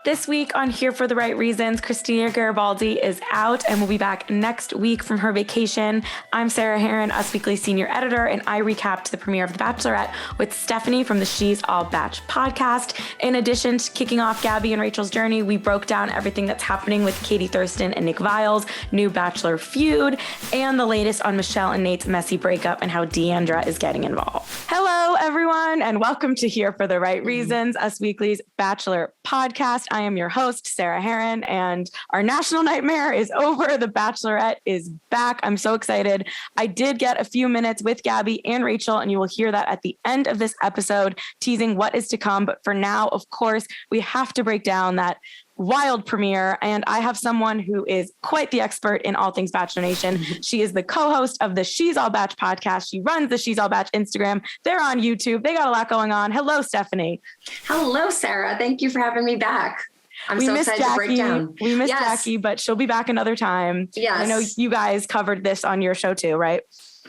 This week on Here for the Right Reasons, Christina Garibaldi is out and will be back next week from her vacation. I'm Sarah Heron, Us Weekly senior editor, and I recapped the premiere of The Bachelorette with Stephanie from the She's All Batch podcast. In addition to kicking off Gabby and Rachel's journey, we broke down everything that's happening with Katie Thurston and Nick Viall's new Bachelor feud, and the latest on Michelle and Nate's messy breakup and how Deandra is getting involved. Hello, everyone, and welcome to Here for the Right Reasons, Us Weekly's Bachelor podcast. I am your host, Sarah Heron, and our national nightmare is over. The Bachelorette is back. I'm so excited. I did get a few minutes with Gabby and Rachel, and you will hear that at the end of this episode, teasing what is to come. But for now, of course, we have to break down that wild premiere, and I have someone who is quite the expert in all things Bachelor Nation. She is the co-host of the She's All Batch podcast. She runs the She's All Batch Instagram. They're on YouTube. They got a lot going on. Hello, Stephanie. Hello, Sarah. Thank you for having me back. I'm so excited to break down. We missed Jackie, but she'll be back another time. Yes. I know you guys covered this on your show too, right?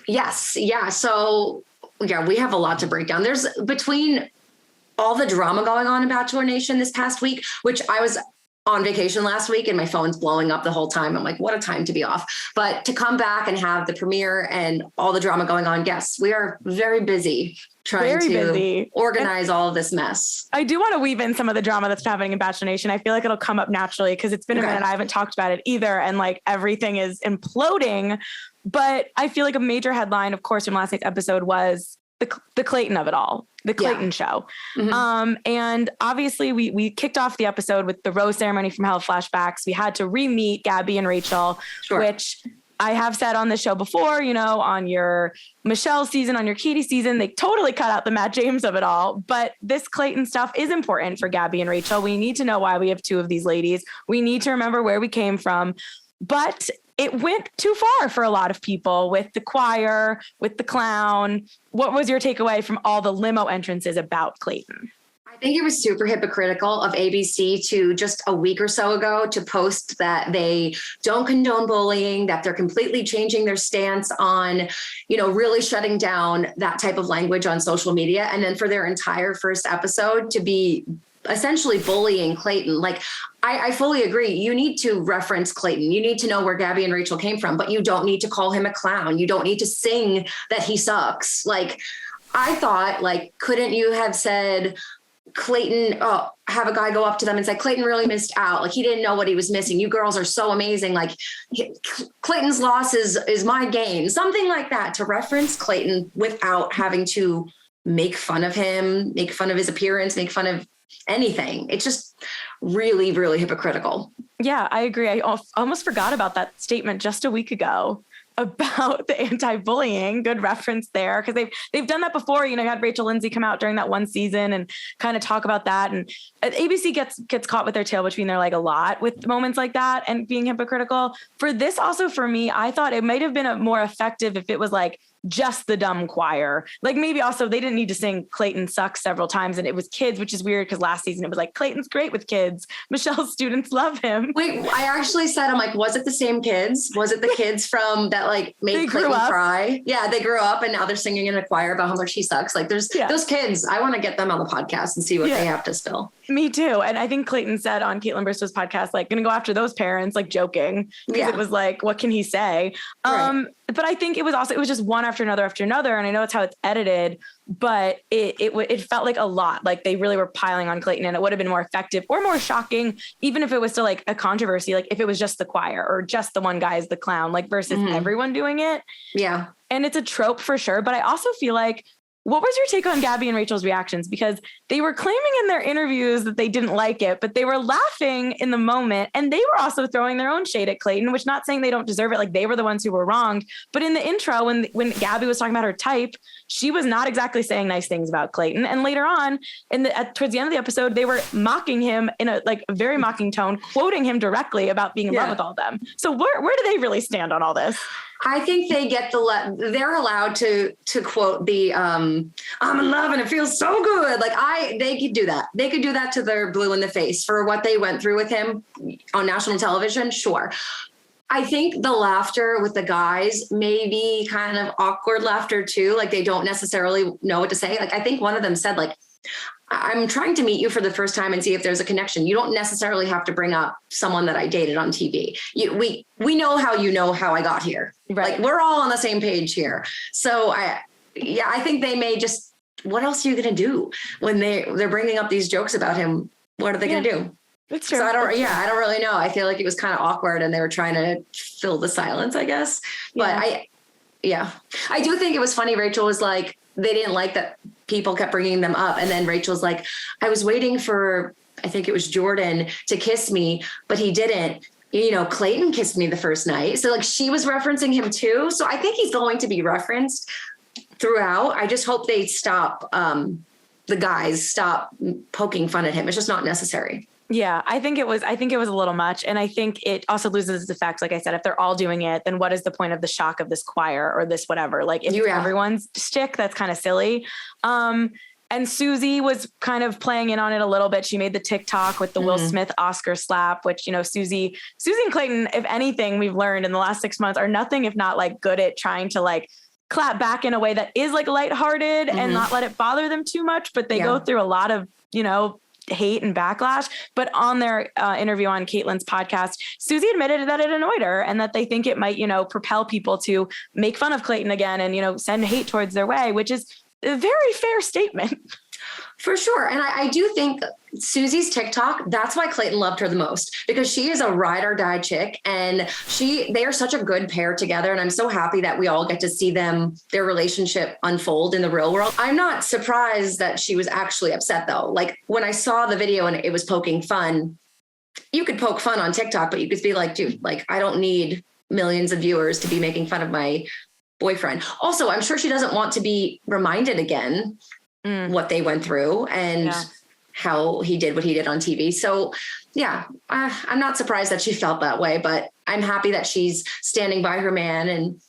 Yes. Yeah. So yeah, we have a lot to break down. There's between all the drama going on in Bachelor Nation this past week, which I was on vacation last week and my phone's blowing up the whole time. I'm like, what a time to be off. But to come back and have the premiere and all the drama going on, yes, we are very busy trying to organize all of this mess. I do want to weave in some of the drama that's happening in Bachelor Nation. I feel like it'll come up naturally because it's been a minute. I haven't talked about it either. And like everything is imploding. But I feel like a major headline, of course, from last night's episode was the Clayton of it all, the Clayton show. Mm-hmm. And obviously we kicked off the episode with the rose ceremony from Hell flashbacks. We had to re-meet Gabby and Rachel, which I have said on the show before, you know, on your Michelle season, on your Katie season, they totally cut out the Matt James of it all. But this Clayton stuff is important for Gabby and Rachel. We need to know why we have two of these ladies. We need to remember where we came from. But it went too far for a lot of people with the choir, with the clown. What was your takeaway from all the limo entrances about Clayton? I think it was super hypocritical of ABC to just a week or so ago to post that they don't condone bullying, that they're completely changing their stance on, you know, really shutting down that type of language on social media. And then for their entire first episode to be essentially bullying Clayton. Like, I fully agree. You need to reference Clayton. You need to know where Gabby and Rachel came from, but you don't need to call him a clown. You don't need to sing that he sucks. Like, I thought, like, couldn't you have said, Clayton, have a guy go up to them and say, Clayton really missed out. Like, he didn't know what he was missing. You girls are so amazing. Like, Clayton's loss is my gain. Something like that to reference Clayton without having to make fun of him, make fun of his appearance, make fun of anything. It's just really, really hypocritical. Yeah, I agree. I almost forgot about that statement just a week ago about the anti-bullying. Good reference there, because they've done that before. You know, you had Rachel Lindsay come out during that one season and kind of talk about that. And ABC gets caught with their tail between their leg a lot with moments like that and being hypocritical. For this, also for me, I thought it might have been more effective if it was like just the dumb choir. Like, maybe also they didn't need to sing Clayton sucks several times and it was kids, which is weird because last season it was like Clayton's great with kids. Michelle's students love him. Wait, I actually said, I'm like, was it the same kids? Was it the kids from that like made Clayton cry? Yeah, they grew up and now they're singing in a choir about how much he sucks. Like, there's those kids. I want to get them on the podcast and see what they have to spill. Me too. And I think Clayton said on Caitlin Bristow's podcast, like, gonna go after those parents, like joking, because it was like, what can he say? But I think it was just one after another. And I know it's how it's edited, but it felt like a lot, like they really were piling on Clayton, and it would have been more effective or more shocking, even if it was still like a controversy, like if it was just the choir or just the one guy is the clown, like versus everyone doing it. Yeah. And it's a trope for sure. But I also feel like, what was your take on Gabby and Rachel's reactions? Because they were claiming in their interviews that they didn't like it, but they were laughing in the moment. And they were also throwing their own shade at Clayton, which, not saying they don't deserve it. Like, they were the ones who were wronged. But in the intro, when Gabby was talking about her type, she was not exactly saying nice things about Clayton. And later on, towards the end of the episode, they were mocking him in a very mocking tone, quoting him directly about being in love with all of them. So where do they really stand on all this? I think they get they're allowed to quote the, I'm in love and it feels so good. Like they could do that. They could do that to their blue in the face for what they went through with him on national television. Sure. I think the laughter with the guys may be kind of awkward laughter too. Like, they don't necessarily know what to say. Like, I think one of them said, like, I'm trying to meet you for the first time and see if there's a connection. You don't necessarily have to bring up someone that I dated on TV. We know how you know how I got here. Right. Like we're all on the same page here. So I think they may just, what else are you going to do when they're bringing up these jokes about him? What are they going to do? That's true. So I don't really know. I feel like it was kind of awkward and they were trying to fill the silence, I guess. But I do think it was funny. Rachel was like, they didn't like that people kept bringing them up. And then Rachel's like, I was waiting for, I think it was Jordan to kiss me, but he didn't. You know, Clayton kissed me the first night. So like she was referencing him too. So I think he's going to be referenced throughout. I just hope they stop, the guys stop poking fun at him. It's just not necessary. Yeah, I think it was a little much. And I think it also loses its effect. Like I said, if they're all doing it, then what is the point of the shock of this choir or this whatever? Like if everyone's shtick, that's kind of silly. And Susie was kind of playing in on it a little bit. She made the TikTok with the Will Smith Oscar slap, which, you know, Susie and Clayton, if anything, we've learned in the last 6 months are nothing if not like good at trying to like clap back in a way that is like lighthearted and not let it bother them too much. But they go through a lot of, you know, hate and backlash. But on their interview on Caitlyn's podcast, Susie admitted that it annoyed her and that they think it might, you know, propel people to make fun of Clayton again and, you know, send hate towards their way, which is a very fair statement. For sure. And I do think Susie's TikTok, that's why Clayton loved her the most, because she is a ride or die chick and they are such a good pair together. And I'm so happy that we all get to see their relationship unfold in the real world. I'm not surprised that she was actually upset though. Like when I saw the video and it was poking fun, you could poke fun on TikTok, but you could be like, dude, like I don't need millions of viewers to be making fun of my boyfriend. Also, I'm sure she doesn't want to be reminded again what they went through and how he did what he did on TV. So yeah, I'm not surprised that she felt that way, but I'm happy that she's standing by her man. And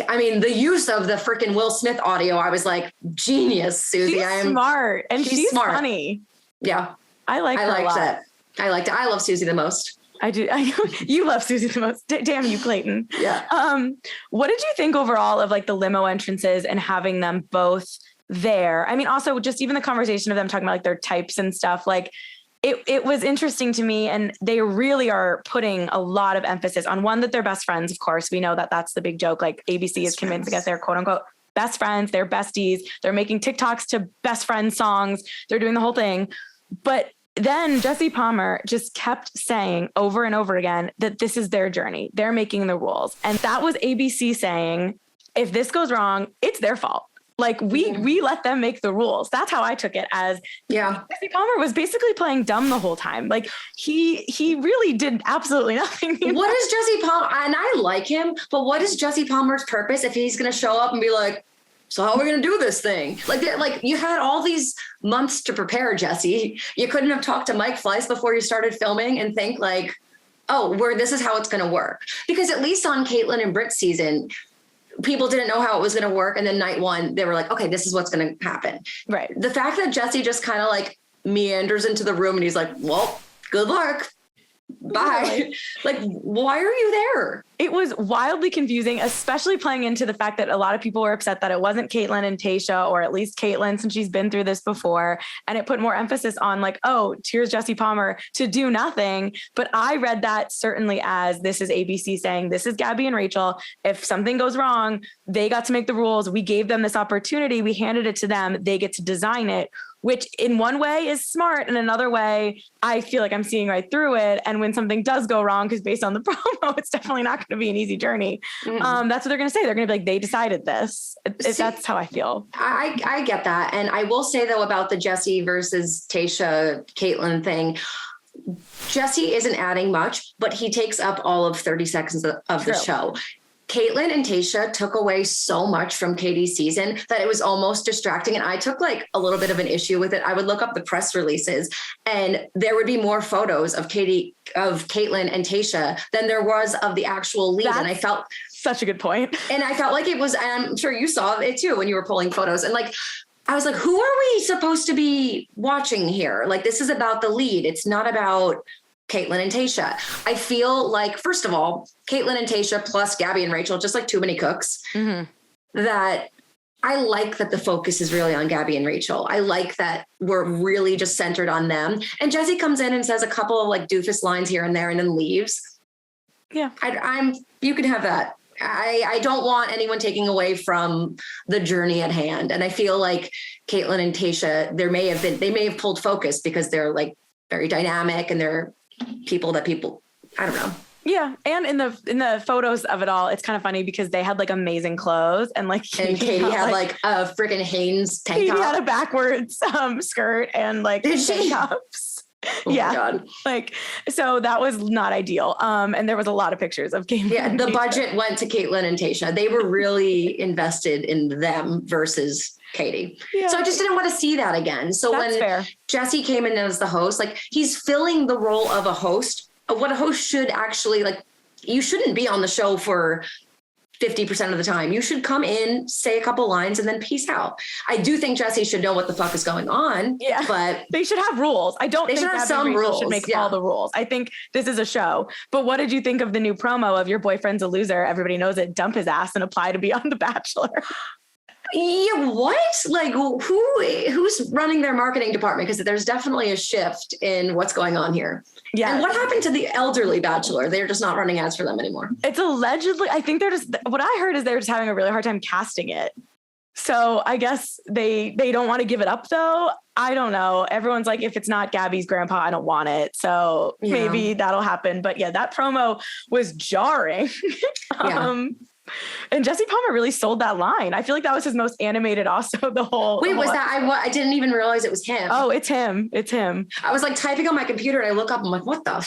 I mean, the use of the freaking Will Smith audio, I was like, genius, Susie. She's smart and she's smart. Funny. Yeah. I liked it. I liked it. I love Susie the most. I do. You love Susie the most. Damn you, Clayton. Yeah. What did you think overall of like the limo entrances and having them both there? I mean, also just even the conversation of them talking about like their types and stuff, like it was interesting to me. And they really are putting a lot of emphasis on one, that they're best friends. Of course, we know that that's the big joke. Like ABC is convinced to get their quote unquote best friends, they're besties. They're making TikToks to best friend songs. They're doing the whole thing. But then Jessie Palmer just kept saying over and over again that this is their journey. They're making the rules. And that was ABC saying, if this goes wrong, it's their fault. Like we let them make the rules. That's how I took it as Jessie Palmer was basically playing dumb the whole time. Like he really did absolutely nothing. What is Jessie Palmer? And I like him, but what is Jessie Palmer's purpose if he's going to show up and be like, so how are we going to do this thing? Like you had all these months to prepare, Jessie. You couldn't have talked to Mike Fleiss before you started filming and think like, oh, this is how it's going to work. Because at least on Caitlyn and Britt's season, people didn't know how it was going to work. And then night one, they were like, okay, this is what's going to happen. Right. The fact that Jessie just kind of like meanders into the room and he's like, well, good luck. Bye. Really? Like, why are you there? It was wildly confusing, especially playing into the fact that a lot of people were upset that it wasn't Caitlyn and Tayshia, or at least Caitlyn, since she's been through this before. And it put more emphasis on like, oh, here's Jessie Palmer to do nothing. But I read that certainly as this is ABC saying, this is Gabby and Rachel. If something goes wrong, they got to make the rules. We gave them this opportunity. We handed it to them. They get to design it, which in one way is smart. And another way, I feel like I'm seeing right through it. And when something does go wrong, because based on the promo, it's definitely not going to be an easy journey. That's what they're going to say. They're going to be like, they decided this. That's how I feel. I get that. And I will say though, about the Jessie versus Tayshia, Caitlyn thing, Jessie isn't adding much, but he takes up all of 30 seconds of the show. Caitlyn and Tayshia took away so much from Katie's season that it was almost distracting. And I took like a little bit of an issue with it. I would look up the press releases and there would be more photos of Caitlyn and Tayshia than there was of the actual lead. And I felt such a good point. And I felt like it was, and I'm sure you saw it too when you were pulling photos. And like, I was like, who are we supposed to be watching here? Like, this is about the lead. It's not about Caitlyn and Tayshia. I feel like, first of all, Caitlyn and Tayshia plus Gabby and Rachel, just like too many cooks, that I like that the focus is really on Gabby and Rachel. I like that we're really just centered on them. And Jessie comes in and says a couple of like doofus lines here and there and then leaves. Yeah. You can have that. I don't want anyone taking away from the journey at hand. And I feel like Caitlyn and Tayshia, they may have pulled focus because they're like very dynamic and they're people, I don't know. Yeah. And in the photos of it all, it's kind of funny because they had like amazing clothes and like Katie had like a freaking Hanes tank top. Katie had a backwards skirt and like tank tops. Oh yeah. my God. Like, so that was not ideal. And there was a lot of pictures of Caitlyn. Yeah. The budget went to Caitlyn and Tayshia. They were really invested in them versus Katie. Yeah. So I just didn't want to see that again. So That's when fair. Jessie came in as the host, like he's filling the role of a host, of what a host should actually like. You shouldn't be on the show for 50% of the time. You should come in, say a couple lines, and then peace out. I do think Jessie should know what the fuck is going on. Yeah, but they should have rules. I don't think have some rules. Should make all the rules. I think this is a show. But what did you think of the new promo of your boyfriend's a loser? Everybody knows it. Dump his ass and apply to be on The Bachelor. Yeah, what? Like, who's running their marketing department? Because there's definitely a shift in what's going on here. Yeah. And what happened to the elderly Bachelor? They're just not running ads for them anymore. It's allegedly, I think what I heard is they're just having a really hard time casting it. So I guess they don't want to give it up though. I don't know. Everyone's like, if it's not Gabby's grandpa, I don't want it. So maybe that'll happen. But yeah, that promo was jarring. Yeah. And Jessie Palmer really sold that line. I feel like that was his most animated also the whole. Wait, was that, I didn't even realize it was him. Oh, it's him. It's him. I was like typing on my computer and I look up, I'm like, what the,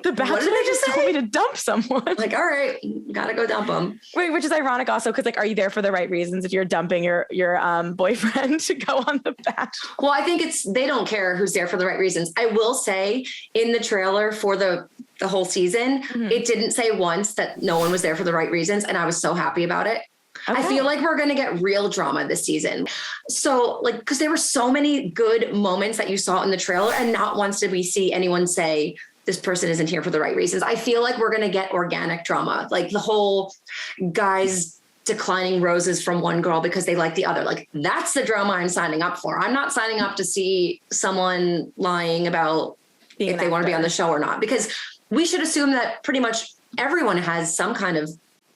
The Bachelor just told me to dump someone. Like, all right, gotta go dump them. Wait, which is ironic also because like, are you there for the right reasons if you're dumping your boyfriend to go on The Bachelor? Well, I think they don't care who's there for the right reasons. I will say in the trailer for the whole season, it didn't say once that no one was there for the right reasons. And I was so happy about it. Okay. I feel like we're going to get real drama this season. So like, because there were so many good moments that you saw in the trailer and not once did we see anyone say this person isn't here for the right reasons. I feel like we're going to get organic drama, like the whole guys declining roses from one girl because they like the other. Like that's the drama I'm signing up for. I'm not signing up to see someone lying about if they want to be on the show or not, because we should assume that pretty much everyone has some kind of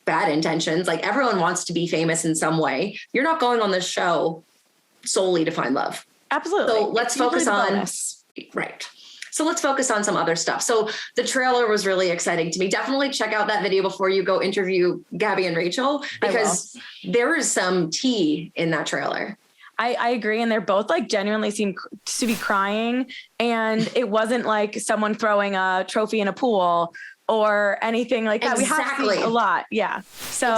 bad intentions. Like everyone wants to be famous in some way. You're not going on this show solely to find love. Absolutely. So let's focus on, right. So let's focus on some other stuff. So the trailer was really exciting to me. Definitely check out that video before you go interview Gabby and Rachel, because there is some tea in that trailer. I agree. And they're both like genuinely seem to be crying. And it wasn't like someone throwing a trophy in a pool or anything like that. Exactly. We have seen a lot. Yeah. So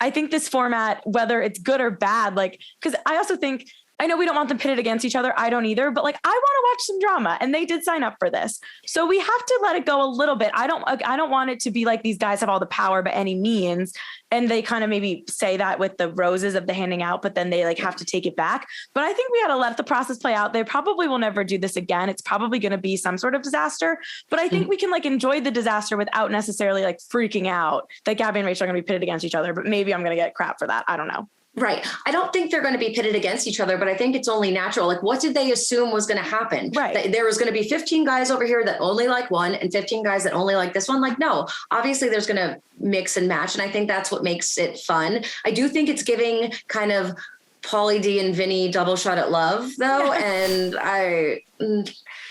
I think this format, whether it's good or bad, like, because I also think, I know we don't want them pitted against each other. I don't either, but like, I want to watch some drama and they did sign up for this. So we have to let it go a little bit. I don't want it to be like these guys have all the power by any means. And they kind of maybe say that with the roses of the handing out, but then they like have to take it back. But I think we got to let the process play out. They probably will never do this again. It's probably going to be some sort of disaster, but I think we can like enjoy the disaster without necessarily like freaking out that Gabby and Rachel are going to be pitted against each other, but maybe I'm going to get crap for that. I don't know. Right. I don't think they're going to be pitted against each other, but I think it's only natural. Like, what did they assume was going to happen? Right. That there was going to be 15 guys over here that only like one and 15 guys that only like this one. Like, no, obviously there's going to mix and match. And I think that's what makes it fun. I do think it's giving kind of Pauly D and Vinny double shot at love though. And I'm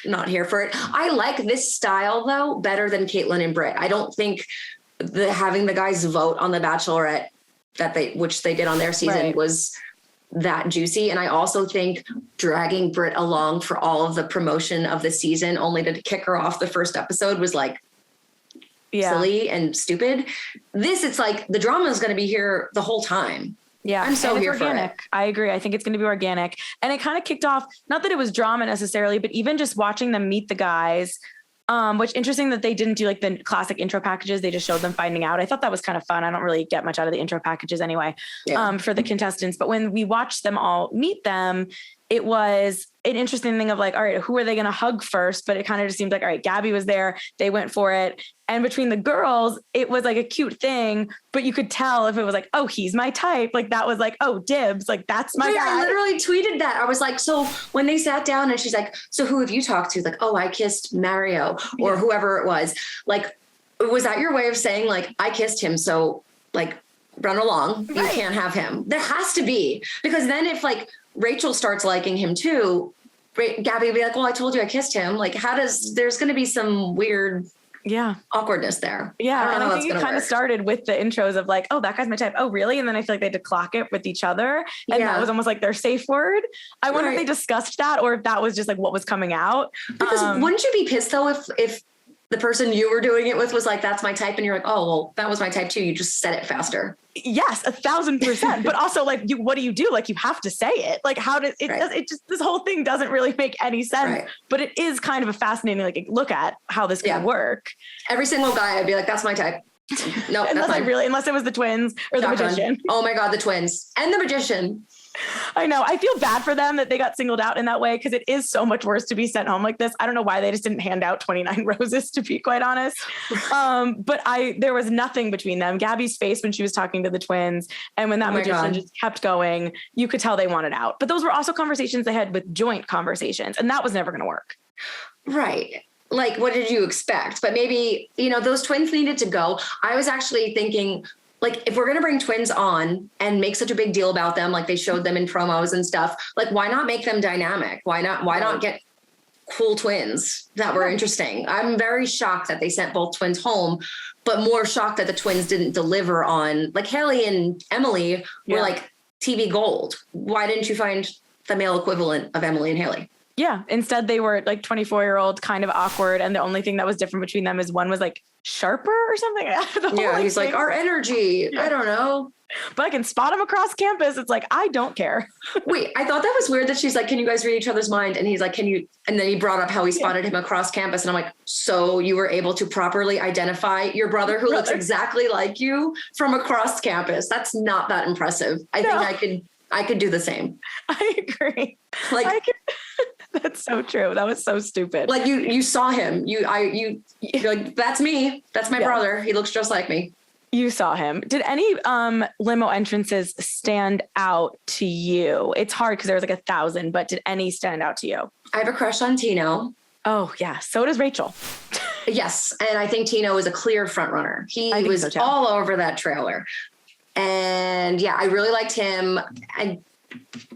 not here for it. I like this style though, better than Caitlyn and Britt. I don't think having the guys vote on the Bachelorette which they did on their season was that juicy. And I also think dragging Britt along for all of the promotion of the season only to kick her off the first episode was like silly and stupid. It's like the drama is going to be here the whole time. Yeah. I'm so here for it. I agree. I think it's going to be organic. And it kind of kicked off, not that it was drama necessarily, but even just watching them meet the guys, which interesting that they didn't do like the classic intro packages. They just showed them finding out. I thought that was kind of fun. I don't really get much out of the intro packages anyway, for the contestants. But when we watched them all meet them, it was an interesting thing of like, all right, who are they going to hug first? But it kind of just seemed like, all right, Gabby was there. They went for it. And between the girls, it was like a cute thing, but you could tell if it was like, oh, he's my type. Like that was like, oh, dibs. Like that's my guy. I literally tweeted that. I was like, so when they sat down and she's like, so who have you talked to? Like, oh, I kissed Mario or whoever it was. Like, was that your way of saying like, I kissed him? So like run along. You can't have him. There has to be, because then if like Rachel starts liking him too, Gabby would be like, well, I told you I kissed him. Like there's going to be some weird awkwardness there. Yeah. And I think it kind of started with the intros of like, oh, that guy's my type. Oh, really? And then I feel like they had to clock it with each other. And that was almost like their safe word. I wonder if they discussed that or if that was just like what was coming out. Because wouldn't you be pissed though if the person you were doing it with was like, that's my type. And you're like, oh, well, that was my type too. You just said it faster. Yes, 1,000%. But also like, what do you do? Like you have to say it. Like how does it, it just, this whole thing doesn't really make any sense, but it is kind of a fascinating, like look at how this could work. Every single guy I'd be like, that's my type. No, unless it was the twins or the magician. Oh my God, the twins and the magician. I know. I feel bad for them that they got singled out in that way because it is so much worse to be sent home like this. I don't know why they just didn't hand out 29 roses, to be quite honest. But there was nothing between them. Gabby's face when she was talking to the twins and when that magician just kept going, you could tell they wanted out. But those were also conversations they had with joint conversations, and that was never going to work. Right. Like, what did you expect? But maybe, those twins needed to go. I was actually thinking, like, if we're going to bring twins on and make such a big deal about them, like they showed them in promos and stuff, like, why not make them dynamic? Why not get cool twins that were interesting? I'm very shocked that they sent both twins home, but more shocked that the twins didn't deliver on, like, Haley and Emily were like TV gold. Why didn't you find the male equivalent of Emily and Haley? Yeah. Instead, they were like 24-year-old, kind of awkward. And the only thing that was different between them is one was like sharper or something. He's like, our energy. I don't know. But I can spot him across campus. It's like, I don't care. Wait, I thought that was weird that she's like, can you guys read each other's mind? And he's like, can you? And then he brought up how he spotted him across campus. And I'm like, so you were able to properly identify your brother who looks exactly like you from across campus. That's not that impressive. I think I could do the same. I agree. Like, that's so true. That was so stupid. Like you saw him. You're like, that's me. That's my brother. He looks just like me. You saw him. Did any limo entrances stand out to you? It's hard because there was like 1,000, but did any stand out to you? I have a crush on Tino. Oh yeah. So does Rachel. Yes. And I think Tino is a clear front runner. He was all over that trailer. And yeah, I really liked him. And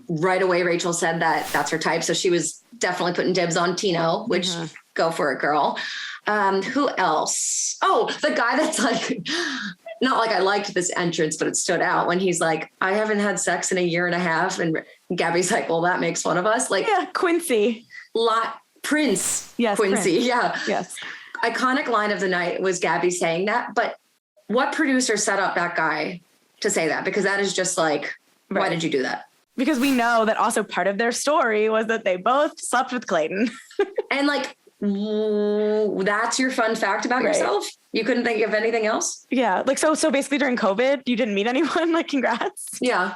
right away, Rachel said that that's her type. So she was definitely putting dibs on Tino, which go for it, girl. Who else? Oh, the guy that's like, not like I liked this entrance, but it stood out when he's like, I haven't had sex in 1.5 years. And Gabby's like, well, that makes one of us. Like, yeah, Quincy. Prince. Yes. Quincy. Prince. Yeah. Yes. Iconic line of the night was Gabby saying that. But what producer set up that guy to say that? Because that is just like, why did you do that? Because we know that also part of their story was that they both slept with Clayton. And like, that's your fun fact about yourself? You couldn't think of anything else? Yeah. Like, so basically during COVID, you didn't meet anyone? Like, congrats. Yeah.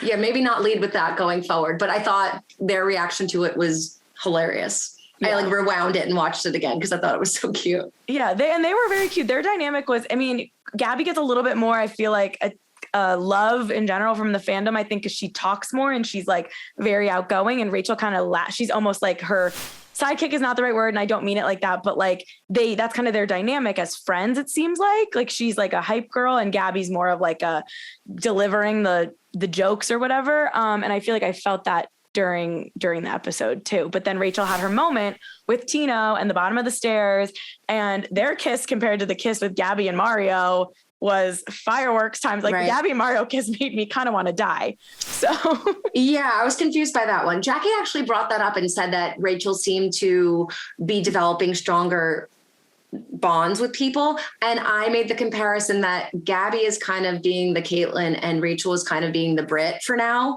Yeah. Maybe not lead with that going forward, but I thought their reaction to it was hilarious. Yeah. I like rewound it and watched it again because I thought it was so cute. Yeah. They were very cute. Their dynamic was, I mean, Gabby gets a little bit more, I feel like, love in general from the fandom, I think, because she talks more and she's like very outgoing, and Rachel kind of she's almost like her sidekick is not the right word, and I don't mean it like that, but like that's kind of their dynamic as friends. It seems like she's like a hype girl and Gabby's more of like a delivering the jokes or whatever. And I feel like I felt that during the episode too. But then Rachel had her moment with Tino and the bottom of the stairs, and their kiss compared to the kiss with Gabby and Mario was fireworks times. Like the Gabby and Mario kiss made me kind of want to die. So yeah, I was confused by that one. Jackie actually brought that up and said that Rachel seemed to be developing stronger bonds with people. And I made the comparison that Gabby is kind of being the Caitlyn and Rachel is kind of being the Brit for now.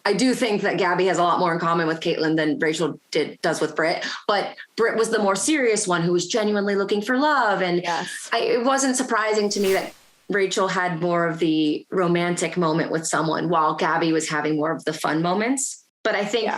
I do think that Gabby has a lot more in common with Caitlyn than Rachel does with Britt, but Britt was the more serious one who was genuinely looking for love. And it wasn't surprising to me that Rachel had more of the romantic moment with someone while Gabby was having more of the fun moments. But I think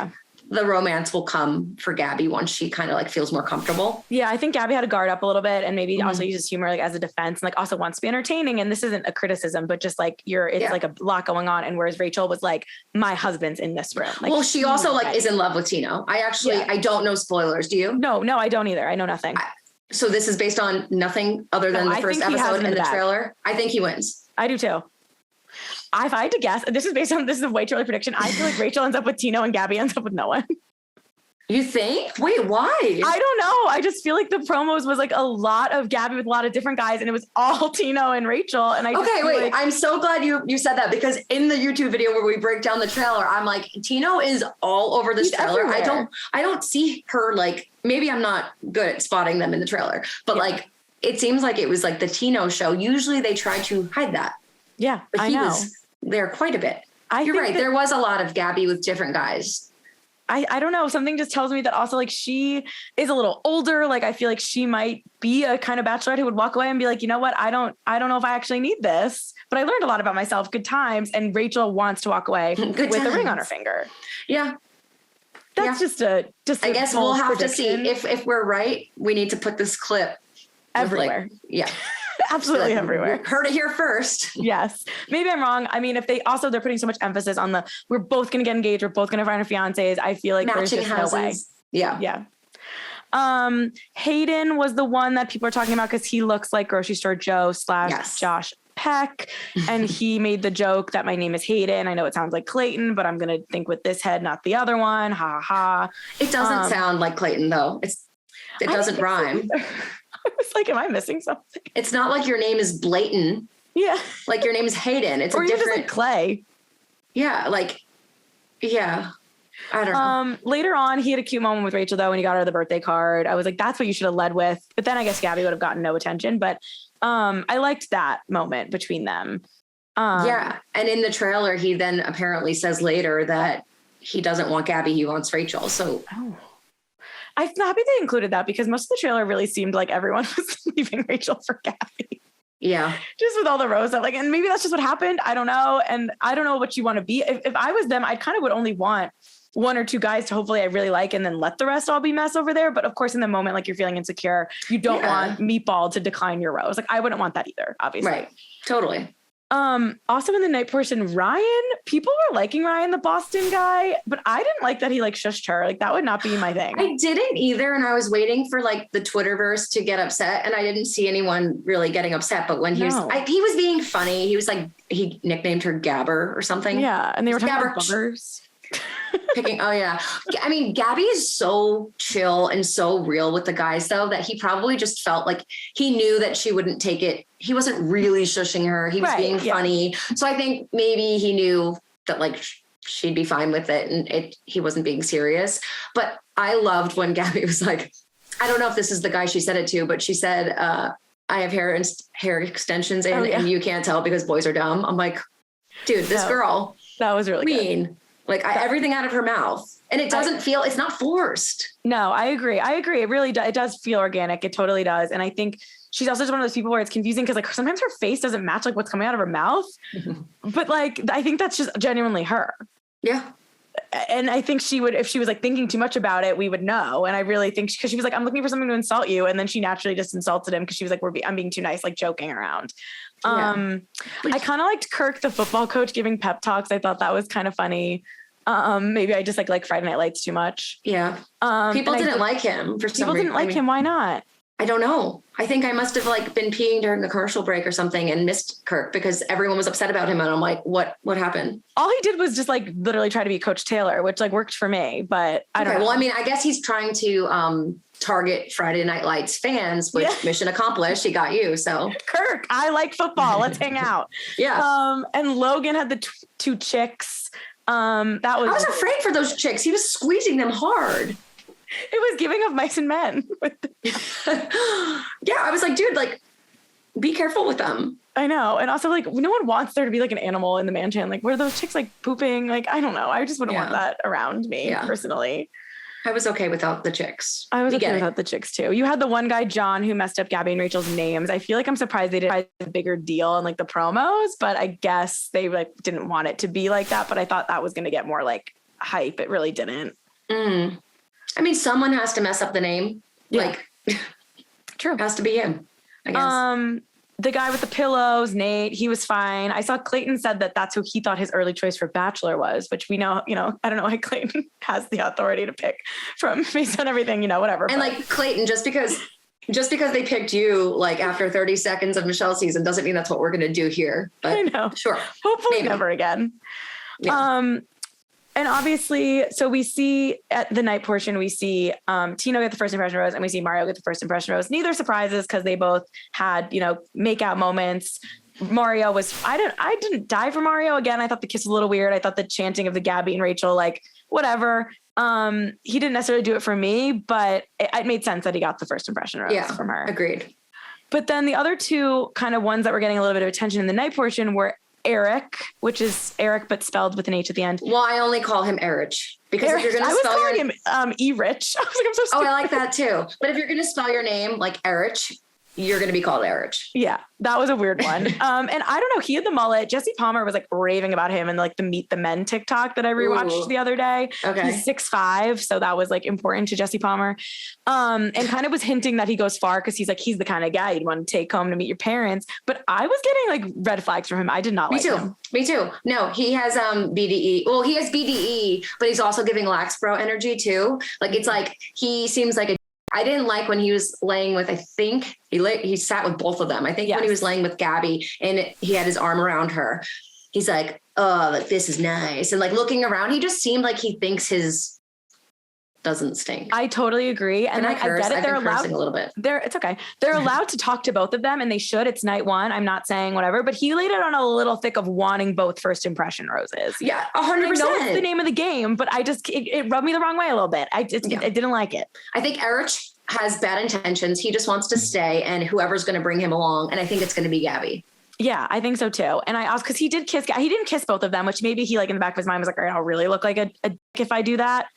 the romance will come for Gabby once she kind of like feels more comfortable. Yeah, I think Gabby had to guard up a little bit and maybe also uses humor like as a defense and like also wants to be entertaining. And this isn't a criticism, but just like it's like a lot going on. And whereas Rachel was like, my husband's in this room. Like, well, she also like is in love with Tino. I don't know spoilers. Do you? No, I don't either. I know nothing. So this is based on nothing other than the first episode in the trailer. I think he wins. I do too. If I had to guess, this is a way too early prediction. I feel like Rachel ends up with Tino and Gabby ends up with no one. You think? Wait, why? I don't know. I just feel like the promos was like a lot of Gabby with a lot of different guys and it was all Tino and Rachel. And I'm so glad you said that because in the YouTube video where we break down the trailer, I'm like, Tino is all over this trailer. Everywhere. I don't see her like, maybe I'm not good at spotting them in the trailer, but like, it seems like it was like the Tino show. Usually they try to hide that. Yeah, but he was there quite a bit. You're right. There was a lot of Gabby with different guys. I don't know. Something just tells me that also like she is a little older. Like I feel like she might be a kind of bachelorette who would walk away and be like, you know what? I don't know if I actually need this, but I learned a lot about myself. Good times. And Rachel wants to walk away with a ring on her finger. Yeah. That's just I guess we'll have to see if we're right. We need to put this clip everywhere. Absolutely everywhere. Heard it here first. Yes. Maybe I'm wrong. I mean, if they're putting so much emphasis on we're both going to get engaged. We're both going to find our fiancés. I feel like matching there's just houses. No way. Yeah. Hayden was the one that people are talking about because he looks like grocery store Joe / Josh Peck. And he made the joke that my name is Hayden. I know it sounds like Clayton, but I'm going to think with this head, not the other one. Ha ha. It doesn't sound like Clayton though. It doesn't rhyme. I was like, am I missing something? It's not like your name is Blatant. Yeah. Like your name is Hayden. It's or a different just like Clay. Yeah. I don't know. Later on, he had a cute moment with Rachel though, when he got her the birthday card. I was like, that's what you should have led with. But then I guess Gabby would have gotten no attention. But I liked that moment between them. And in the trailer, he then apparently says later that he doesn't want Gabby, he wants Rachel. So I'm happy they included that because most of the trailer really seemed like everyone was leaving Rachel for Gabby. Yeah. Just with all the rose up, like, and maybe that's just what happened. I don't know. And I don't know what you want to be. If I was them, I kind of would only want one or two guys to hopefully I really like, and then let the rest all be mess over there. But of course, in the moment, like you're feeling insecure, you don't want Meatball to decline your rose. Like I wouldn't want that either, obviously. Right. Totally. Also in the night portion, Ryan, people were liking Ryan, the Boston guy, but I didn't like that he like shushed her. Like that would not be my thing. I didn't either. And I was waiting for like the Twitterverse to get upset and I didn't see anyone really getting upset. But when he was being funny, he was like, he nicknamed her Gabber or something. Yeah. And they were talking about buggers. I mean, Gabby is so chill and so real with the guys though, that he probably just felt like he knew that she wouldn't take it. He wasn't really shushing her. He was being funny. So I think maybe he knew that like she'd be fine with it and he wasn't being serious. But I loved when Gabby was like, I don't know if this is the guy she said it to, but she said, I have hair extensions and you can't tell because boys are dumb. I'm like, dude, this girl. That was really mean. Good. Like everything out of her mouth. And it doesn't it's not forced. No, I agree. It really does. It does feel organic. It totally does. And I think she's also just one of those people where it's confusing because like sometimes her face doesn't match like what's coming out of her mouth. But like, I think that's just genuinely her. Yeah. And I think she would, if she was like thinking too much about it, we would know. And I really think because she was like, I'm looking for something to insult you. And then she naturally just insulted him because she was like, I'm being too nice, like joking around. I kind of liked Kirk, the football coach, giving pep talks. I thought that was kind of funny. Maybe I just like Friday Night Lights too much. Yeah. People didn't like him for some reason. People didn't like him. Why not? I don't know. I think I must have like been peeing during the commercial break or something and missed Kirk because everyone was upset about him. And I'm like, what happened? All he did was just like literally try to be Coach Taylor, which like worked for me, but I don't know. Well, I mean, I guess he's trying to target Friday Night Lights fans, which mission accomplished. He got you. So Kirk, I like football. Let's hang out. Yeah. And Logan had the two chicks. I was afraid for those chicks. He was squeezing them hard. It was giving of Mice and Men. Yeah, I was like, dude, like, be careful with them. I know. And also, like, no one wants there to be, like, an animal in the mansion. Like, where are those chicks, like, pooping? Like, I don't know. I just wouldn't want that around me, personally. I was okay without the chicks. I was okay without the chicks too. You had the one guy, John, who messed up Gabby and Rachel's names. I feel like I'm surprised they didn't a bigger deal in like the promos, but I guess they like didn't want it to be like that. But I thought that was going to get more like hype. It really didn't. I mean, someone has to mess up the name. Yeah. Like, true. Has to be him, I guess. The guy with the pillows, Nate, he was fine. I saw Clayton said that that's who he thought his early choice for Bachelor was, which we know, I don't know why Clayton has the authority to pick from based on everything, whatever. And like Clayton, just because they picked you like after 30 seconds of Michelle's season doesn't mean that's what we're going to do here. But I know. Sure. Hopefully never again. Yeah. And obviously, so we see at the night portion, we see Tino get the first impression rose and we see Mario get the first impression rose. Neither surprises because they both had, make out moments. Mario was, I didn't die for Mario. Again, I thought the kiss was a little weird. I thought the chanting of the Gabby and Rachel, like whatever. He didn't necessarily do it for me, but it made sense that he got the first impression rose from her. Agreed. But then the other two kind of ones that were getting a little bit of attention in the night portion were Eric, which is Eric, but spelled with an H at the end. Well, I only call him Erich because Erich. if you're going to spell I was calling him E-Rich. I was like, I'm so stupid. Oh, I like that too. But if you're going to spell your name like Erich, you're going to be called Erich. Yeah, that was a weird one. And I don't know, he had the mullet. Jessie Palmer was like raving about him and like the Meet the Men TikTok that I rewatched the other day. Okay. He's 6'5", so that was like important to Jessie Palmer. And kind of was hinting that he goes far because he's the kind of guy you'd want to take home to meet your parents. But I was getting like red flags from him. I did not like him. Me too. No, he has BDE. Well, he has BDE, but he's also giving Laxbro energy too. Like it's like he seems like I didn't like when he was laying with, I think he sat with both of them. I think when he was laying with Gabby and he had his arm around her, he's like, oh, like this is nice. And like looking around, he just seemed like he thinks his doesn't stink. I totally agree. And I get it. They're allowed a little bit. It's okay. They're allowed to talk to both of them and they should. It's night one. I'm not saying whatever, but he laid it on a little thick of wanting both first impression roses. Yeah. 100%. I know it's the name of the game, but it rubbed me the wrong way a little bit. I didn't like it. I think Erich has bad intentions. He just wants to stay and whoever's going to bring him along. And I think it's going to be Gabby. Yeah, I think so too. And I asked, cause he didn't kiss both of them, which maybe he like in the back of his mind was like, all right, I'll really look like a dick if I do that.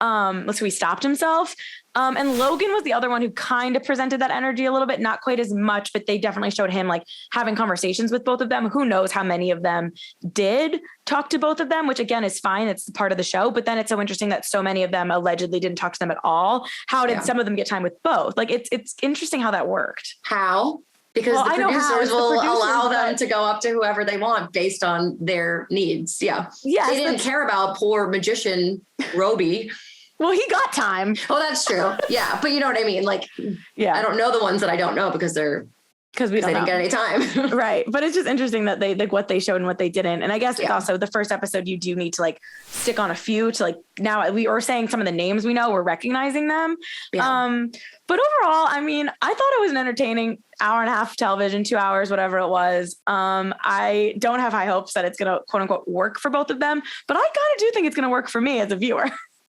So he stopped himself. And Logan was the other one who kind of presented that energy a little bit, not quite as much, but they definitely showed him like having conversations with both of them. Who knows how many of them did talk to both of them, which again is fine. It's part of the show, but then it's so interesting that so many of them allegedly didn't talk to them at all. How did some of them get time with both? Like it's interesting how that worked. How? Because the producers will allow them to go up to whoever they want based on their needs. Yeah. Yes, they didn't care about poor magician Roby. Well, he got time. Oh, that's true. Yeah. But you know what I mean? Like, I don't know the ones that I don't know because they didn't get any time. Right. But it's just interesting that they like what they showed and what they didn't. And I guess it's also the first episode, you do need to like stick on a few to like, now we are saying some of the names we know, we're recognizing them. Yeah. But overall, I mean, I thought it was an entertaining hour and a half of television, 2 hours, whatever it was. I don't have high hopes that it's going to quote unquote work for both of them, but I kind of do think it's going to work for me as a viewer.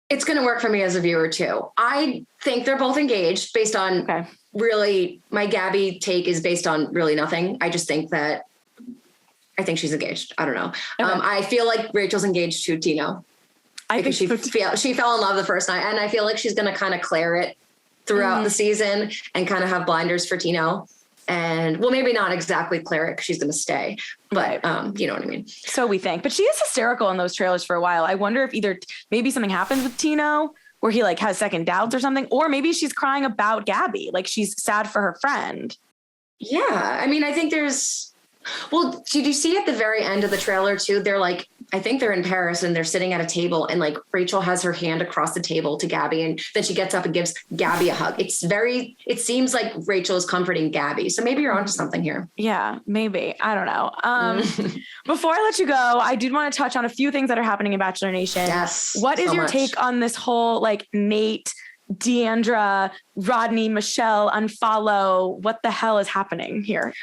It's going to work for me as a viewer too. I think they're both engaged based on really my Gabby take is based on really nothing. I just think that I think she's engaged. I don't know. Okay. I feel like Rachel's engaged to Tino. I think she fell in love the first night and I feel like she's going to kind of clear it throughout the season and kind of have blinders for Tino. And well, maybe not exactly clear it because she's going to stay, but you know what I mean? So we think, but she is hysterical in those trailers for a while. I wonder if either maybe something happens with Tino where he like has second doubts or something, or maybe she's crying about Gabby. Like she's sad for her friend. Yeah. I mean, I think well, did you see at the very end of the trailer too? They're like, I think they're in Paris and they're sitting at a table and like Rachel has her hand across the table to Gabby and then she gets up and gives Gabby a hug. It seems like Rachel is comforting Gabby. So maybe you're onto something here. Yeah, maybe. I don't know. Before I let you go, I did want to touch on a few things that are happening in Bachelor Nation. Yes. What is your take on this whole like Nate, Deandra, Rodney, Michelle unfollow? What the hell is happening here?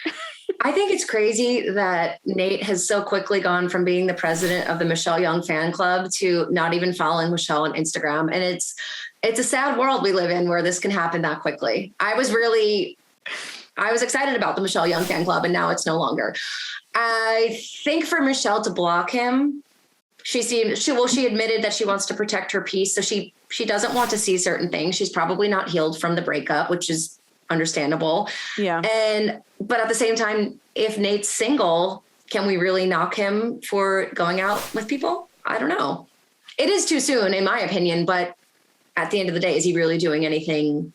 I think it's crazy that Nate has so quickly gone from being the president of the Michelle Young fan club to not even following Michelle on Instagram. And it's a sad world we live in where this can happen that quickly. I was excited about the Michelle Young fan club and now it's no longer. I think for Michelle to block him, she admitted that she wants to protect her peace. So she She doesn't want to see certain things. She's probably not healed from the breakup, which is understandable. Yeah. But at the same time, if Nate's single, can we really knock him for going out with people? I don't know. It is too soon, in my opinion, but at the end of the day, is he really doing anything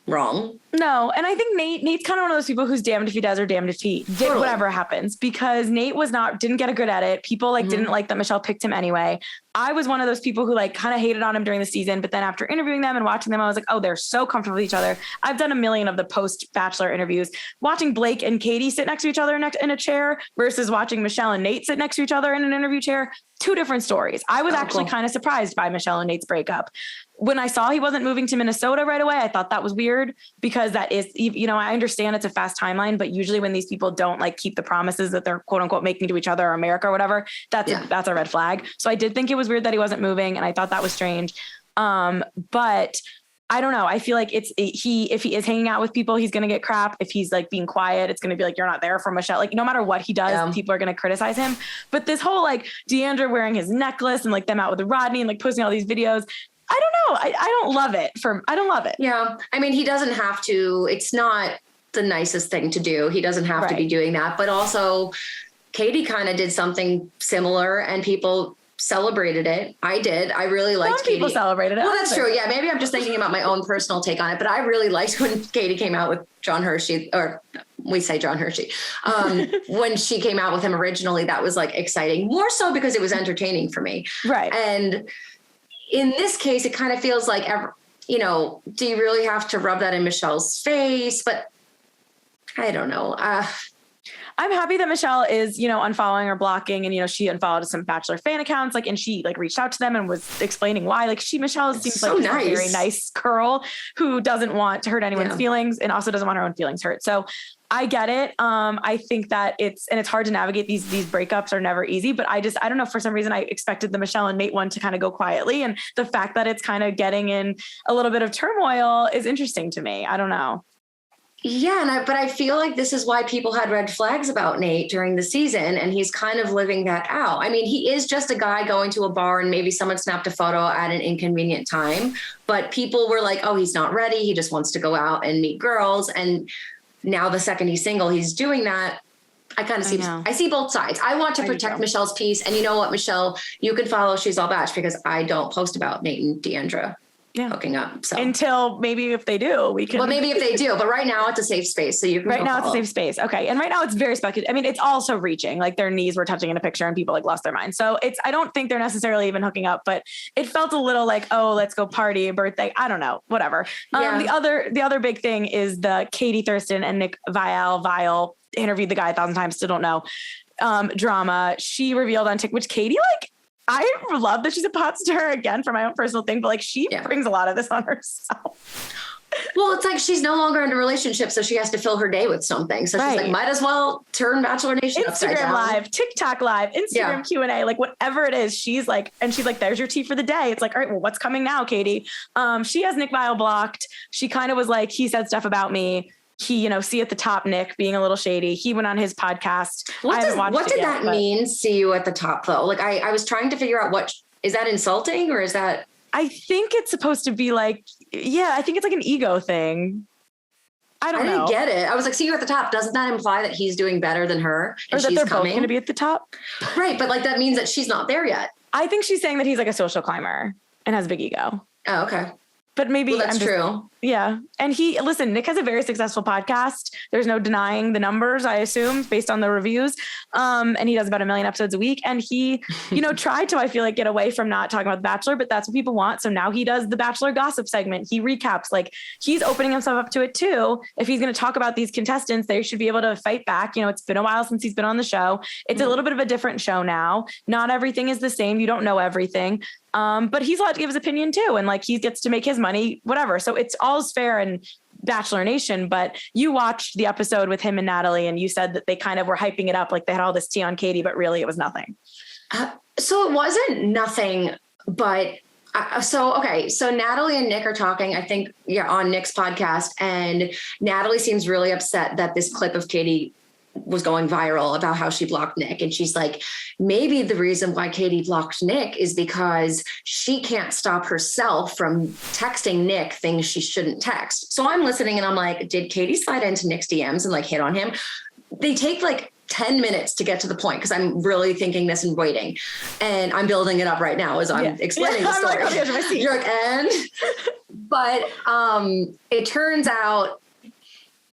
wrong? No. And I think Nate's kind of one of those people who's damned if he does or damned if he did whatever happens, because Nate didn't get a good edit. People didn't like that Michelle picked him anyway. I was one of those people who kind of hated on him during the season, but then after interviewing them and watching them, I was like, oh, they're so comfortable with each other. I've done a million of the post Bachelor interviews, watching Blac and Kody sit next to each other in a chair versus watching Michelle and Nate sit next to each other in an interview chair. Two different stories. I was actually kind of surprised by Michelle and Nate's breakup. When I saw he wasn't moving to Minnesota right away, I thought that was weird, because that is, I understand it's a fast timeline, but usually when these people don't keep the promises that they're quote unquote making to each other or America or whatever, that's a red flag. So I did think it was weird that he wasn't moving, and I thought that was strange. But I don't know. I feel like if he is hanging out with people, he's going to get crap. If he's being quiet, it's going to be you're not there for Michelle. No matter what he does, people are going to criticize him. But this whole D'Andra wearing his necklace and them out with Rodney and posting all these videos, I don't know. I don't love it. I don't love it. Yeah. I mean, he doesn't have to. It's not the nicest thing to do. He doesn't have to be doing that. But also, Kody kind of did something similar, and people celebrated it. I did. I really liked Some people Kody. Celebrated it. Well, that's true. Yeah. Maybe I'm just thinking about my own personal take on it, but I really liked when Kody came out with John Hershey, or we say John Hershey. When she came out with him originally, that was exciting, more so because it was entertaining for me. Right. And in this case, it kind of feels do you really have to rub that in Michelle's face? But I don't know. I'm happy that Michelle is, unfollowing or blocking, and, she unfollowed some Bachelor fan accounts, and she reached out to them and was explaining why. Michelle seems so nice. A very nice girl who doesn't want to hurt anyone's feelings and also doesn't want her own feelings hurt. So I get it. I think that it's hard to navigate. These breakups are never easy, but I don't know. For some reason, I expected the Michelle and Nate one to kind of go quietly. And the fact that it's kind of getting in a little bit of turmoil is interesting to me. I don't know. Yeah. But I feel like this is why people had red flags about Nate during the season. And he's kind of living that out. I mean, he is just a guy going to a bar and maybe someone snapped a photo at an inconvenient time, but people were like, oh, he's not ready. He just wants to go out and meet girls. And now the second he's single, he's doing that. I kind of see, I see both sides. I want to protect Michelle's peace. And you know what, Michelle, you can follow She's All Batch, because I don't post about Nate and D'Andra hooking up. So until maybe if they do, we can. Well, maybe if they do, but right now it's a safe space. So you can. Right now it's a safe space. Okay. And right now it's very speculative. I mean, it's also reaching, their knees were touching in a picture and people lost their mind. So I don't think they're necessarily even hooking up, but it felt a little oh, let's go party, a birthday. I don't know, whatever. The other big thing is the Kody, Thurston and Nick Viall interviewed the guy 1,000 times. Still don't know. Drama. She revealed on TikTok, which Kody, I love that she's a pot star again for my own personal thing, but she brings a lot of this on herself. Well, it's she's no longer in a relationship, so she has to fill her day with something. So she's might as well turn Bachelor Nation upside down. Instagram Live, TikTok Live, Instagram Q&A, whatever it is. She's and she's there's your tea for the day. It's all right, well, what's coming now, Kody? She has Nick Viall blocked. She kind of was he said stuff about me. He, see at the top, Nick being a little shady. He went on his podcast. What did that mean? See you at the top though? I was trying to figure out is that insulting or is that? I think it's supposed to be I think it's an ego thing. I didn't get it. I was see you at the top. Doesn't that imply that he's doing better than her? Or that they're both going to be at the top? Right. But that means that she's not there yet. I think she's saying that he's a social climber and has a big ego. Oh, okay. But maybe that's true. Yeah. And Nick has a very successful podcast. There's no denying the numbers, I assume, based on the reviews. And he does about 1 million episodes a week. And he, tried to, I feel get away from not talking about The Bachelor, but that's what people want. So now he does the Bachelor gossip segment. He recaps, he's opening himself up to it too. If he's going to talk about these contestants, they should be able to fight back. It's been a while since he's been on the show. It's a little bit of a different show now. Not everything is the same. You don't know everything. But he's allowed to give his opinion too. And he gets to make his money, whatever. So it's all's fair in Bachelor Nation, but you watched the episode with him and Natalie and you said that they kind of were hyping it up. They had all this tea on Kody, but really it was nothing. So it wasn't nothing, but so Natalie and Nick are talking, I think, on Nick's podcast, and Natalie seems really upset that this clip of Kody was going viral about how she blocked Nick. And she's like, maybe the reason why Kody blocked Nick is because she can't stop herself from texting Nick things she shouldn't text. So I'm listening and I'm like, did Kody slide into Nick's DMs and like hit on him? They take like 10 minutes to get to the point because I'm really thinking this and waiting. And I'm building it up right now as I'm explaining the story. You're like, and? But it turns out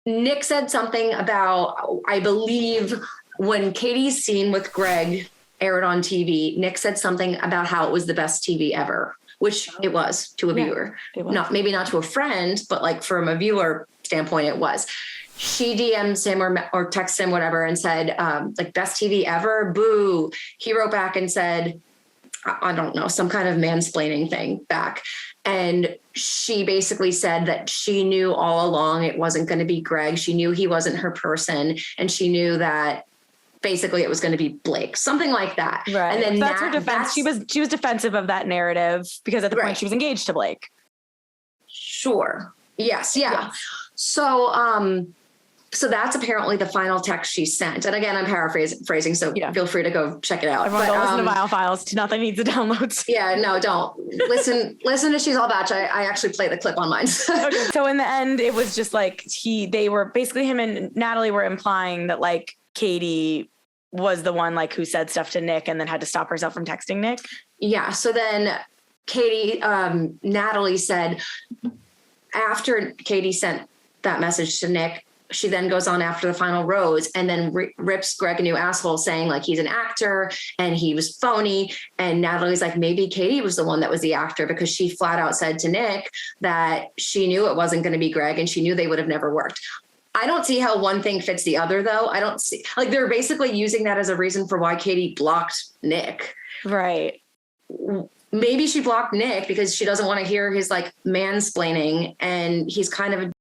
Nick said something about, I believe, when Katie's scene with Greg aired on TV, Nick said something about how it was the best TV ever, which it was to a viewer. Maybe not to a friend, but like from a viewer standpoint, it was. She DMs him or texts him, whatever, and said, like, best TV ever, boo. He wrote back and said, I don't know, some kind of mansplaining thing back. And she basically said that she knew all along it wasn't going to be Greg. She knew he wasn't her person. And she knew that basically it was going to be Blac, something like that. Right. And then that's her defense. She was defensive of that narrative because at the point she was engaged to Blac. Sure. Yes. Yeah. So that's apparently the final text she sent. And again, I'm paraphrasing, so feel free to go check it out. Everyone go listen to Viall Files. Nothing needs the downloads. Yeah, no, don't. Listen to She's All Batch. I actually play the clip on mine. Okay. So in the end, it was just like they were basically, him and Natalie were implying that like Kody was the one like who said stuff to Nick and then had to stop herself from texting Nick. Yeah. So then Natalie said after Kody sent that message to Nick, she then goes on after the final rose and then rips Greg a new asshole saying like he's an actor and he was phony. And Natalie's like, maybe Kody was the one that was the actor because she flat out said to Nick that she knew it wasn't going to be Greg and she knew they would have never worked. I don't see how one thing fits the other though. I don't see, like, they're basically using that as a reason for why Kody blocked Nick. Right. Maybe she blocked Nick because she doesn't want to hear his like mansplaining and he's kind of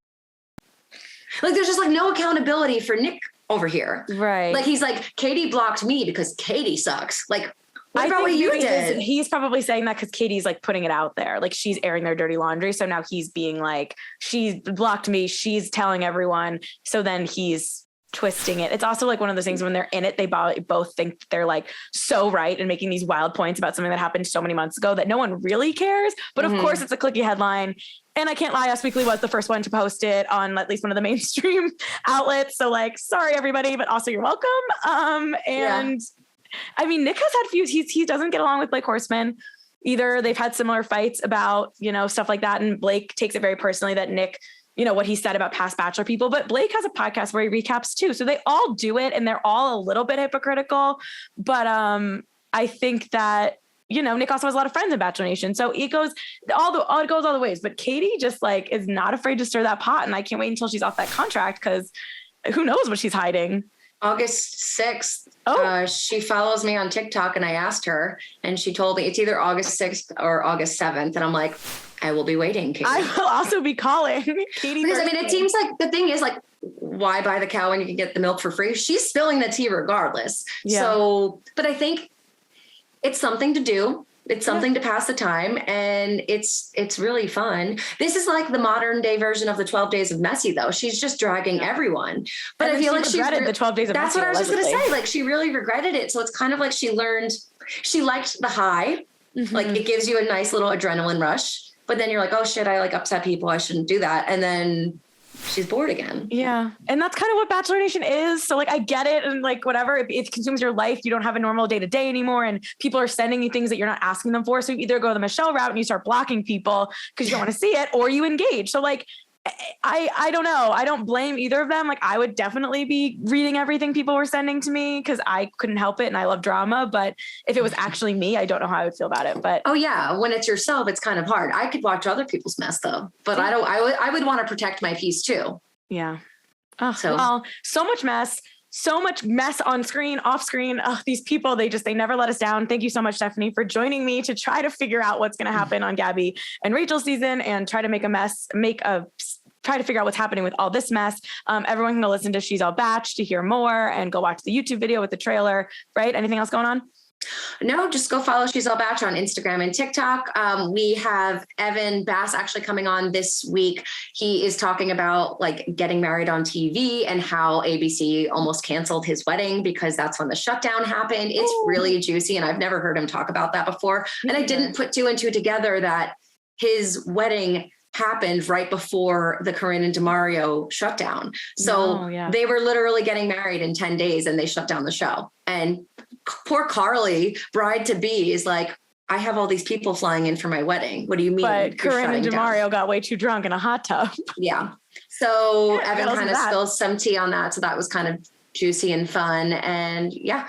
like, there's just like no accountability for Nick over here. Right. Like, he's like, Kody blocked me because Kody sucks. Like, what about what you did? He's probably saying that because Katie's like putting it out there. Like, she's airing their dirty laundry. So now he's being like, she's blocked me. She's telling everyone. So then he's twisting it. It's also like one of those things when they're in it, they both think they're like so right and making these wild points about something that happened so many months ago that no one really cares. But of course it's a clicky headline. And I can't lie, Us Weekly was the first one to post it on at least one of the mainstream outlets. So like, sorry everybody, but also you're welcome. I mean, Nick has had feuds. He doesn't get along with Blake Horseman either. They've had similar fights about, stuff like that. And Blake takes it very personally that Nick, what he said about past Bachelor people, but Blake has a podcast where he recaps too. So they all do it and they're all a little bit hypocritical. But I think that, Nick also has a lot of friends in Bachelor Nation. So it goes all the ways. But Kody just like is not afraid to stir that pot. And I can't wait until she's off that contract because who knows what she's hiding. August 6th, she follows me on TikTok and I asked her and she told me it's either August 6th or August 7th. And I'm like, I will be waiting, Kody. I will also be calling Kody. Because I mean, it seems like the thing is like, why buy the cow when you can get the milk for free? She's spilling the tea regardless. Yeah. So, but I think it's something to do. It's something to pass the time and it's really fun. This is like the modern day version of the 12 Days of Messy though. She's just dragging everyone. But I feel like she regretted the 12 Days of Messy. That's what I was just going to say. Like she really regretted it. So it's kind of like she liked the high. Like it gives you a nice little adrenaline rush, but then you're like, oh shit, I like upset people. I shouldn't do that. And then she's bored again. Yeah. And that's kind of what Bachelor Nation is. So like, I get it. And like, whatever, it consumes your life. You don't have a normal day to day anymore. And people are sending you things that you're not asking them for. So you either go the Michelle route and you start blocking people because you don't want to see it, or you engage. So like, I don't know. I don't blame either of them. Like I would definitely be reading everything people were sending to me because I couldn't help it. And I love drama, but if it was actually me, I don't know how I would feel about it, but. Oh yeah. When it's yourself, it's kind of hard. I could watch other people's mess though, but I would want to protect my peace too. Yeah. Oh, well, so much mess on screen, off screen. Oh, these people, they never let us down. Thank you so much, Stephanie, for joining me to try to figure out what's going to happen on Gabby and Rachel season and try to figure out what's happening with all this mess. Everyone can go listen to She's All Batch to hear more and go watch the YouTube video with the trailer, right? Anything else going on? No, just go follow She's All Bachelor on Instagram and TikTok. We have Evan Bass actually coming on this week. He is talking about like getting married on TV and how ABC almost canceled his wedding because that's when the shutdown happened. It's really juicy, and I've never heard him talk about that before. And I didn't put two and two together that his wedding happened right before the Corinne and DeMario shutdown. So they were literally getting married in 10 days and they shut down the show. And poor Carly, bride to be, is like, I have all these people flying in for my wedding. What do you mean? But Corinne and DeMario got way too drunk in a hot tub. Yeah. So Evan kind of spills some tea on that. So that was kind of juicy and fun. And yeah,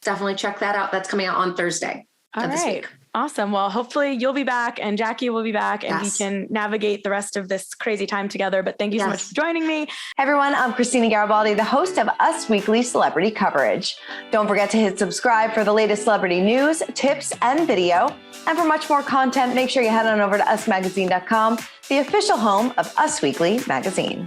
definitely check that out. That's coming out on Thursday of this week. Awesome. Well, hopefully you'll be back and Jackie will be back and we can navigate the rest of this crazy time together. But thank you so much for joining me. Hey everyone, I'm Christina Garibaldi, the host of Us Weekly Celebrity Coverage. Don't forget to hit subscribe for the latest celebrity news, tips, and video. And for much more content, make sure you head on over to usmagazine.com, the official home of Us Weekly Magazine.